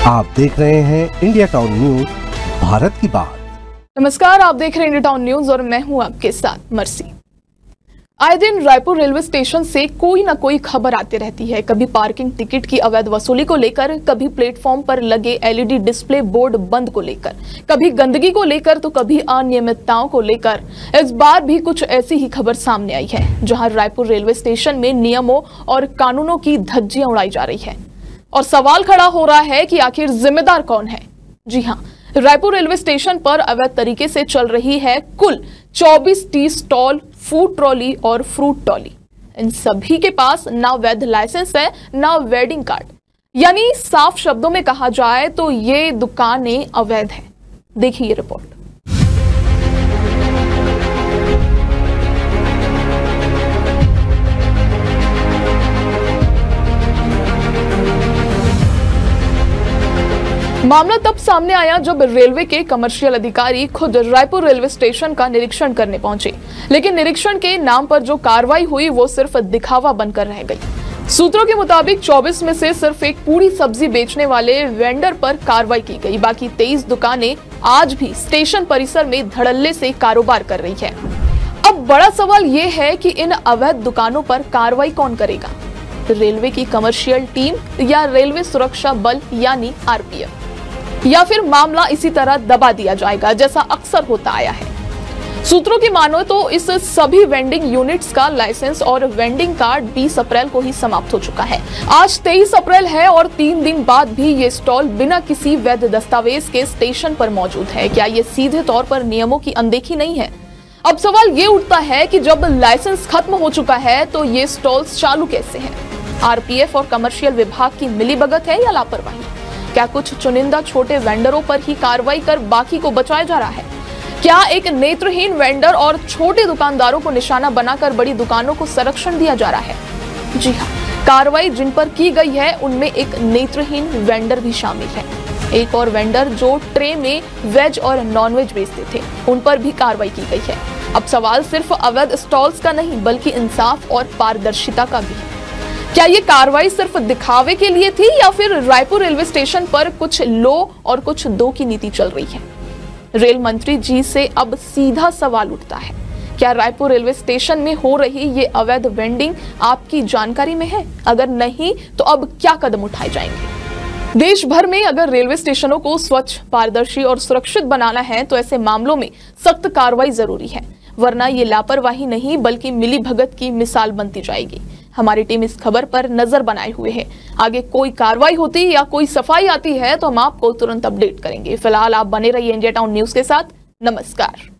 आप देख रहे हैं इंडिया टाउन न्यूज, भारत की बात। नमस्कार, आप देख रहे हैं इंडिया टाउन न्यूज और मैं हूं आपके साथ मर्सी। आए दिन रायपुर रेलवे स्टेशन से कोई ना कोई खबर आती रहती है। कभी पार्किंग टिकट की अवैध वसूली को लेकर, कभी प्लेटफॉर्म पर लगे एलईडी डिस्प्ले बोर्ड बंद को लेकर, कभी गंदगी को लेकर तो कभी अनियमितताओं को लेकर। इस बार भी कुछ ऐसी ही खबर सामने आई है, जहां रायपुर रेलवे स्टेशन में नियमों और कानूनों की धज्जियां उड़ाई जा रही है और सवाल खड़ा हो रहा है कि आखिर जिम्मेदार कौन है। जी हां, रायपुर रेलवे स्टेशन पर अवैध तरीके से चल रही है कुल 24 टी स्टॉल, फूड ट्रॉली और फ्रूट ट्रॉली। इन सभी के पास ना वैध लाइसेंस है, ना वेडिंग कार्ड। यानी साफ शब्दों में कहा जाए तो ये दुकानें अवैध है। देखिए ये रिपोर्ट। मामला तब सामने आया जब रेलवे के कमर्शियल अधिकारी खुद रायपुर रेलवे स्टेशन का निरीक्षण करने पहुंचे, लेकिन निरीक्षण के नाम पर जो कार्रवाई हुई वो सिर्फ दिखावा बनकर रह गई। सूत्रों के मुताबिक 24 में से सिर्फ एक पूरी सब्जी बेचने वाले वेंडर पर कार्रवाई की गई। बाकी 23 दुकानें आज भी स्टेशन परिसर में धड़ल्ले से कारोबार कर रही है। अब बड़ा सवाल ये है कि इन अवैध दुकानों पर कार्रवाई कौन करेगा? रेलवे की कमर्शियल टीम या रेलवे सुरक्षा बल यानी आरपीएफ, या फिर मामला इसी तरह दबा दिया जाएगा जैसा अक्सर होता आया है। सूत्रों की मानो तो इस सभी वेंडिंग यूनिट्स का लाइसेंस और वेंडिंग कार्ड 20 अप्रैल को ही समाप्त हो चुका है। आज 23 अप्रैल है और 3 दिन बाद भी ये स्टॉल बिना किसी वैध दस्तावेज के स्टेशन पर मौजूद है। क्या ये सीधे तौर पर नियमों की अनदेखी नहीं है? अब सवाल ये उठता है कि जब लाइसेंस खत्म हो चुका है तो ये स्टॉल्स चालू कैसे हैं? आरपीएफ और कमर्शियल विभाग की मिलीभगत है या लापरवाही? क्या कुछ चुनिंदा छोटे वेंडरों पर ही कार्रवाई कर बाकी को बचाया जा रहा है? क्या एक नेत्रहीन वेंडर और छोटे दुकानदारों को निशाना बनाकर बड़ी दुकानों को संरक्षण दिया जा रहा है? जी हां, कार्रवाई जिन पर की गई है उनमें एक नेत्रहीन वेंडर भी शामिल है। एक और वेंडर जो ट्रे में वेज और नॉनवेज बेचते थे, उन पर भी कार्रवाई की गई है। अब सवाल सिर्फ अवैध स्टॉल्स का नहीं बल्कि इंसाफ और पारदर्शिता का भी है। क्या ये कार्रवाई सिर्फ दिखावे के लिए थी या फिर रायपुर रेलवे स्टेशन पर कुछ लो और कुछ दो की नीति चल रही है? रेल मंत्री जी से अब सीधा सवाल उठता है, क्या रायपुर रेलवे स्टेशन में हो रही ये अवैध वेंडिंग आपकी जानकारी में है? अगर नहीं तो अब क्या कदम उठाए जाएंगे? देश भर में अगर रेलवे स्टेशनों को स्वच्छ, पारदर्शी और सुरक्षित बनाना है तो ऐसे मामलों में सख्त कार्रवाई जरूरी है, वरना ये लापरवाही नहीं बल्कि मिलीभगत की मिसाल बनती जाएगी। हमारी टीम इस खबर पर नजर बनाए हुए है। आगे कोई कार्रवाई होती या कोई सफाई आती है तो हम आपको तुरंत अपडेट करेंगे। फिलहाल आप बने रहिए इंडिया टाउन न्यूज के साथ। नमस्कार।